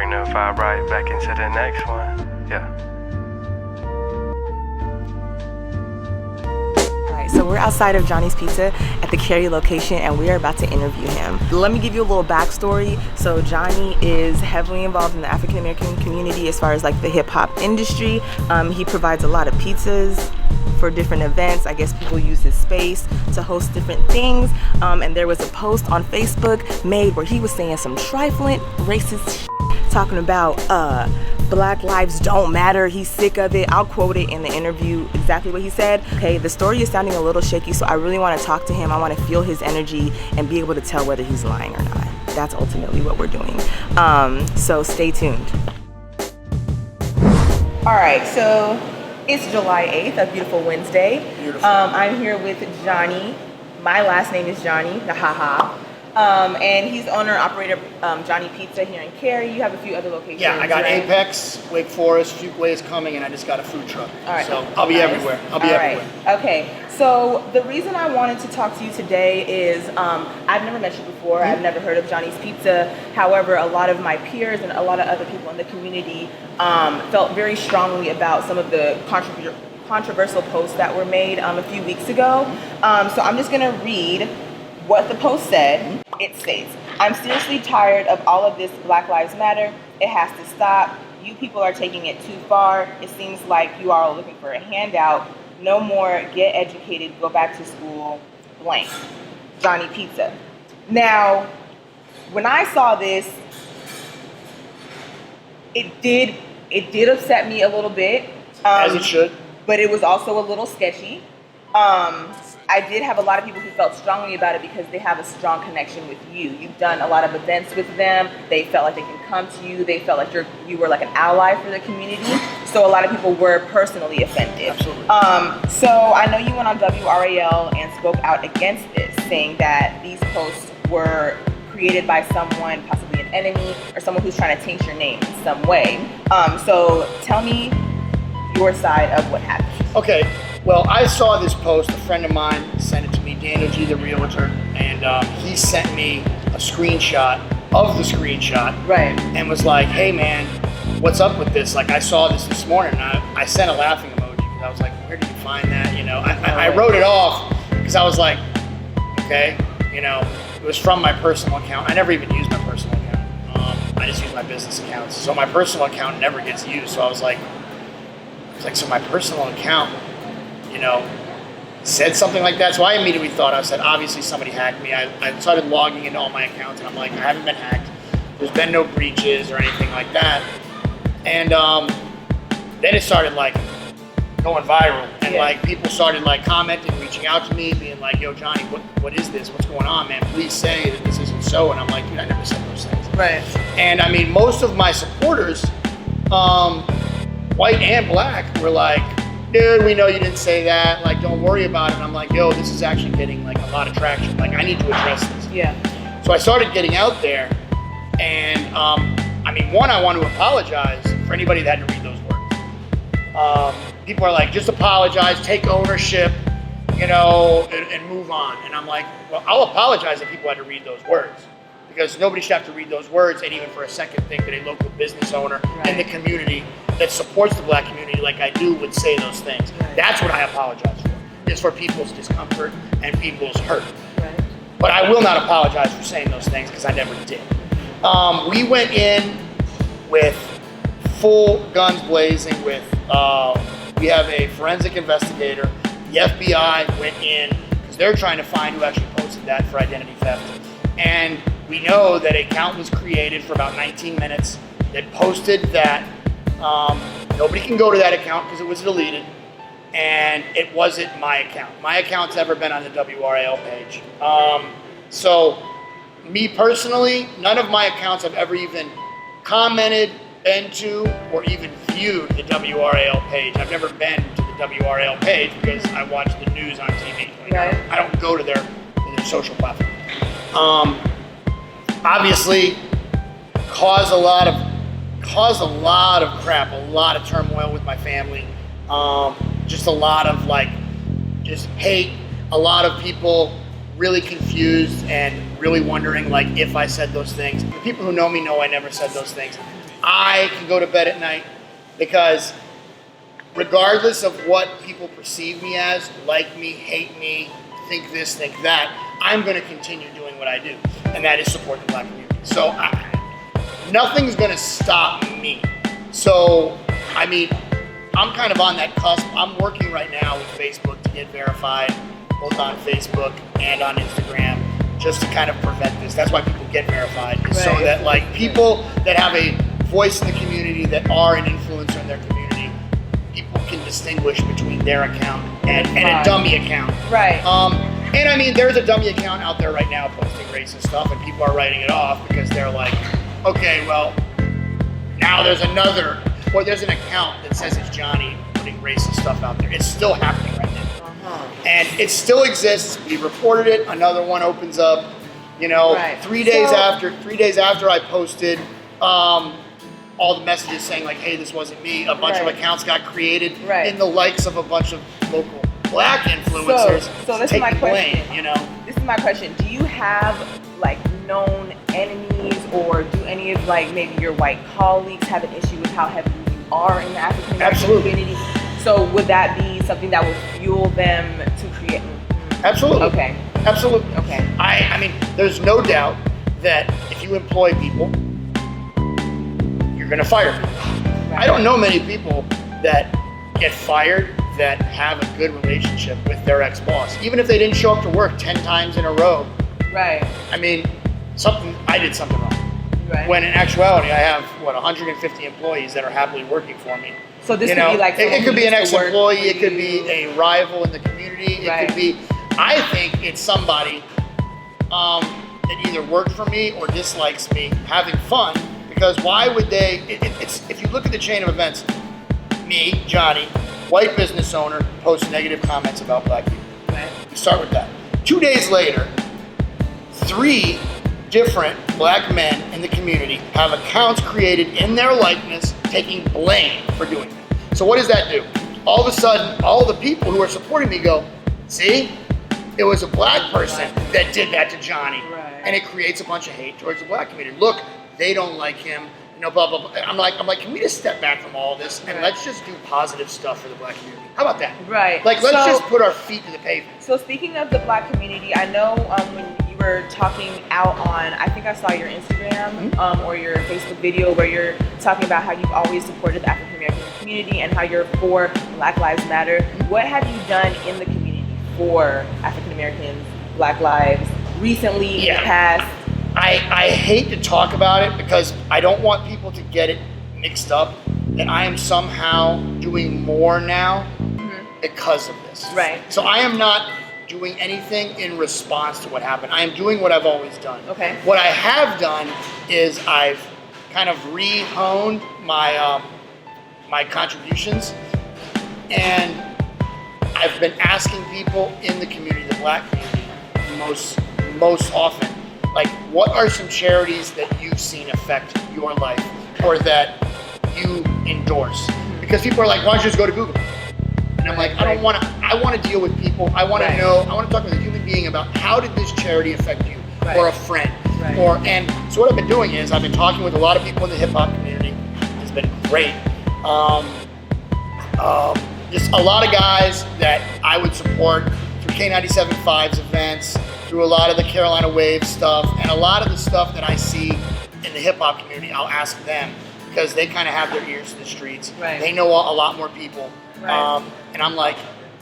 Signify right back into the next one. Yeah. So we're outside of Johnny's Pizza at the Cary location, and we are about to interview him. Let me give you a little backstory. So Johnny is heavily involved in the African American community as far as like the hip hop industry. He provides a lot of pizzas for different events. I guess people use his space to host different things. And there was a post on Facebook made where he was saying some trifling racist shit, talking about Black lives don't matter. He's sick of it. I'll quote it in the interview exactly what he said. Okay, the story is sounding a little shaky, so I really want to talk to him. I want to feel his energy and be able to tell whether he's lying or not. That's ultimately what we're doing. So stay tuned. All right, so it's July 8th, a beautiful Wednesday. Beautiful. I'm here with Johnny. My last name is Johnny, the haha. And he's owner operator Johnny Pizza here in Cary. You have a few other locations. Yeah, I got right? Apex, Wake Forest, Fuquay is coming, and I just got a food truck. All right. So I'll be everywhere. I'll be everywhere. Right. Okay. So the reason I wanted to talk to you today is I've never met you before. I've never heard of Johnny's Pizza. However, a lot of my peers and a lot of other people in the community felt very strongly about some of the controversial posts that were made a few weeks ago. So I'm just going to read what the post said. It states, "I'm seriously tired of all of this Black Lives Matter. It has to stop. You people are taking it too far. It seems like you are all looking for a handout. No more, get educated, go back to school, blank. Johnny Pizza." Now, when I saw this, it did upset me a little bit. As it should. But it was also a little sketchy. I did have a lot of people who felt strongly about it because they have a strong connection with you. You've done a lot of events with them. They felt like they can come to you. They felt like you were like an ally for the community. So a lot of people were personally offended. Absolutely. So I know you went on WRAL and spoke out against this, saying that these posts were created by someone, possibly an enemy, or someone who's trying to taint your name in some way. So tell me your side of what happened. Okay. Well, I saw this post. A friend of mine sent it to me, Daniel G, the realtor, and he sent me a screenshot of the screenshot. Right. And was like, "Hey, man, what's up with this? Like, I saw this morning." And I sent a laughing emoji because I was like, "Where did you find that?" You know, I wrote it off because I was like, okay, you know, it was from my personal account. I never even used my personal account. I just use my business accounts. So my personal account never gets used. So I was like, so my personal account, you know, said something like that. So I immediately thought, I said, obviously somebody hacked me. I started logging into all my accounts, and I'm like, I haven't been hacked. There's been no breaches or anything like that. And then it started like going viral, and like people started like commenting, reaching out to me, being like, "Yo, Johnny, what is this? What's going on, man? Please say that this isn't so." And I'm like, dude, I never said those things. Right. And I mean, most of my supporters, white and black, were like, "Dude, we know you didn't say that. Like, don't worry about it." And I'm like, "Yo, this is actually getting like a lot of traction. Like, I need to address this." Yeah. So I started getting out there, and I mean, one, I want to apologize for anybody that had to read those words. People are like, just apologize, take ownership, you know, and move on. And I'm like, well, I'll apologize if people had to read those words, because nobody should have to read those words and even for a second think that a local business owner in the community that supports the black community like I do would say those things. Right. That's what I apologize for, is for people's discomfort and people's hurt. Right. But I will not apologize for saying those things, because I never did. We went in with full guns blazing with, we have a forensic investigator. The FBI went in because they're trying to find who actually posted that for identity theft. And we know that an account was created for about 19 minutes that posted that. Nobody can go to that account because it was deleted. And it wasn't my account. My account's never been on the WRAL page. So me personally, none of my accounts have ever even commented, been to, or even viewed the WRAL page. I've never been to the WRAL page because I watch the news on TV. Right. I don't go to their social platform. Obviously, caused a lot of crap, a lot of turmoil with my family. Just a lot of just hate. A lot of people really confused and really wondering if I said those things. The people who know me know I never said those things. I can go to bed at night because regardless of what people perceive me as, like me, hate me, think this, think that, I'm going to continue doing what I do, and that is support the Black community. So nothing's going to stop me. So, I mean, I'm kind of on that cusp. I'm working right now with Facebook to get verified, both on Facebook and on Instagram, just to kind of prevent this. That's why people get verified, is so that like people that have a voice in the community, that are an influencer in their community, people can distinguish between their account and a dummy account. Right. And I mean, there's a dummy account out there right now posting racist stuff, and people are writing it off because they're like, okay, well, now there's an account that says it's Johnny putting racist stuff out there. It's still happening right now. And it still exists. We reported it. Another one opens up. You know, 3 days after I posted all the messages saying like, "Hey, this wasn't me." A bunch of accounts got created in the likes of a bunch of local Black influencers. So this is my question. Blame, you know, this is my question. Do you have like known enemies, or do any of like maybe your white colleagues have an issue with how heavy you are in the African American community? So would that be something that would fuel them to create? Absolutely. Okay. Absolutely. Okay. I mean, there's no doubt that if you employ people, you're going to fire people. I don't know many people that get fired that have a good relationship with their ex-boss, even if they didn't show up to work 10 times in a row. Right. I mean, I did something wrong. Right. When in actuality, I have 150 employees that are happily working for me. So this could be like it could be an ex-employee, it could be a rival in the community, it could be. I think it's somebody that either worked for me or dislikes me having fun, because why would they? It's if you look at the chain of events, me, Johnny, white business owner, posts negative comments about Black people. Right. You start with that. 2 days later, 3 different Black men in the community have accounts created in their likeness taking blame for doing that. So what does that do? All of a sudden, all the people who are supporting me go, see, it was a Black person that did that to Johnny. Right. And it creates a bunch of hate towards the Black community. Look, they don't like him, you know, blah, blah, blah. I'm like, can we just step back from all this and let's just do positive stuff for the Black community? How about that? Right. Like, let's just put our feet to the pavement. So speaking of the Black community, I know when you were talking out on, I think I saw your Instagram or your Facebook video where you're talking about how you've always supported the African American community and how you're for Black Lives Matter. What have you done in the community for African Americans, Black lives, recently, in the past? I hate to talk about it because I don't want people to get it mixed up that I am somehow doing more now because of this. Right. So I am not doing anything in response to what happened. I am doing what I've always done. Okay. What I have done is I've kind of re-honed my my contributions, and I've been asking people in the community, the Black community, most often, like, what are some charities that you've seen affect your life or that you endorse? Because people are like, why don't you just go to Google? And I'm like, I want to deal with people. I want to know, I want to talk with a human being about how did this charity affect you or a friend. And so what I've been doing is I've been talking with a lot of people in the hip hop community. It's been great. Just a lot of guys that I would support through K97.5's events, through a lot of the Carolina Wave stuff, and a lot of the stuff that I see in the hip hop community. I'll ask them because they kind of have their ears to the streets. Right. They know a lot more people. Right. And I'm like,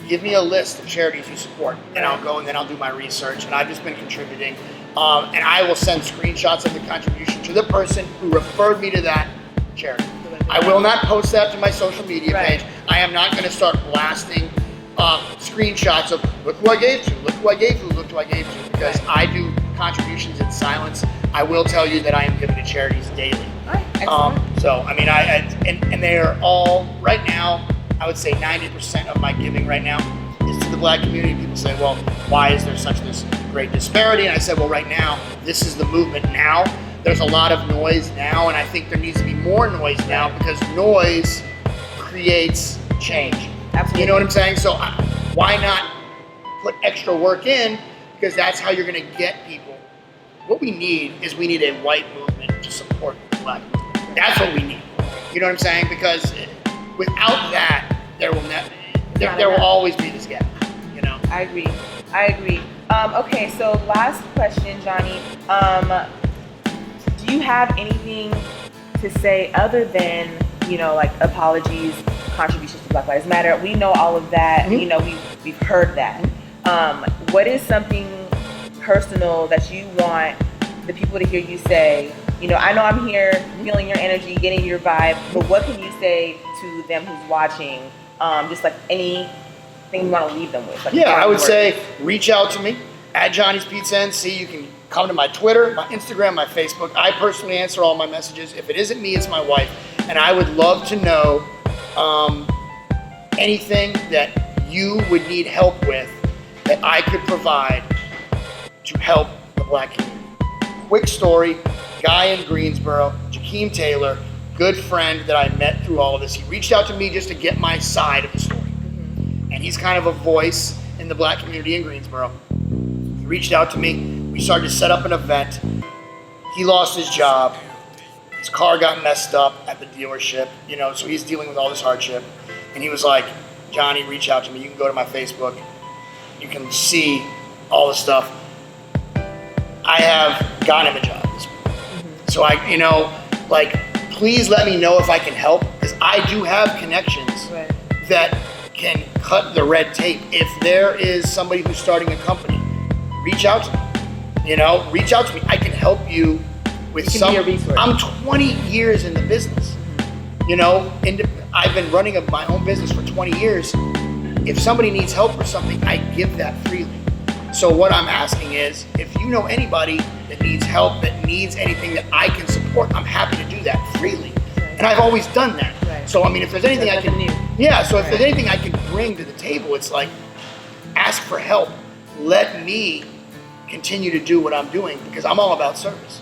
give me a list of charities you support, and I'll go and then I'll do my research. And I've just been contributing. And I will send screenshots of the contribution to the person who referred me to that charity. I will not post that to my social media page. I am not going to start blasting screenshots of look who I gave to, look who I gave to, look who I gave to, because I do contributions in silence. I will tell you that I am giving to charities daily. So I mean, and they are all right now. I would say 90% of my giving right now is to the Black community. People say, well, why is there such this great disparity? And I said, well, right now, this is the movement now. There's a lot of noise now, and I think there needs to be more noise now because noise creates change. Absolutely. You know what I'm saying? So why not put extra work in, because that's how you're going to get people. What we need is we need a white movement to support the Black movement. That's what we need. You know what I'm saying? Because without that, there will always be this gap. You know. I agree. Okay, so last question, Johnny. Do you have anything to say other than, like apologies, contributions to Black Lives Matter? We know all of that. Mm-hmm. We've heard that. What is something personal that you want the people to hear you say? I know I'm here feeling your energy, getting your vibe, but what can you say to them who's watching? Just like anything you want to leave them with. Like I would say reach out to me at Johnny's Pizza NC. You can come to my Twitter, my Instagram, my Facebook. I personally answer all my messages. If it isn't me, it's my wife. And I would love to know anything that you would need help with that I could provide to help the Black community. Quick story, guy in Greensboro, Jakeem Taylor, good friend that I met through all of this. He reached out to me just to get my side of the story. And he's kind of a voice in the Black community in Greensboro. He reached out to me. We started to set up an event. He lost his job. His car got messed up at the dealership, so he's dealing with all this hardship. And he was like, Johnny, reach out to me. You can go to my Facebook. You can see all the stuff. I have gotten him a job this week. So please let me know if I can help, because I do have connections that can cut the red tape. If there is somebody who's starting a company, reach out to me. Reach out to me. I can help you with some. Be a resource. I'm 20 years in the business. I've been running my own business for 20 years. If somebody needs help with something, I give that freely. So what I'm asking is, if you know anybody that needs help, that needs anything that I can support, I'm happy to do that freely. And I've always done that. So if there's anything I can, if there's anything I can bring to the table, it's like, ask for help. Let me continue to do what I'm doing, because I'm all about service.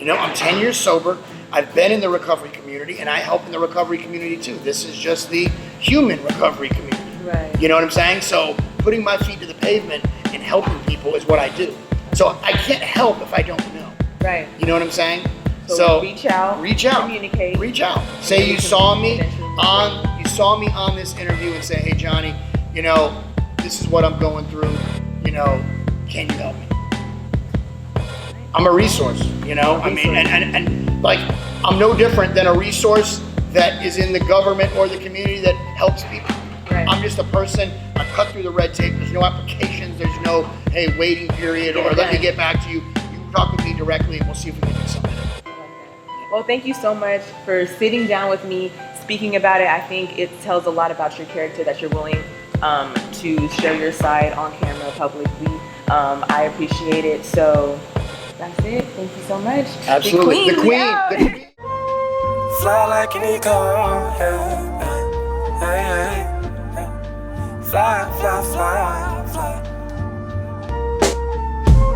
I'm 10 years sober. I've been in the recovery community, and I help in the recovery community too. This is just the human recovery community. You know what I'm saying? So putting my feet to the pavement and helping people is what I do. So I can't help if I don't know. You know what I'm saying? So reach out, communicate, reach out. Say you saw me on this interview and say, hey Johnny, this is what I'm going through. Can you help me? I'm a resource. And I'm no different than a resource that is in the government or the community that helps people. I'm just a person. I cut through the red tape. There's no applications. There's no, hey, waiting period, or let me get back to you. You can talk with me directly, and we'll see if we can do something. Well, thank you so much for sitting down with me, speaking about it. I think it tells a lot about your character, that you're willing to share your side on camera publicly. I appreciate it. So that's it. Thank you so much. Absolutely. The queen. Fly like an eagle, yeah. Fly, fly, fly.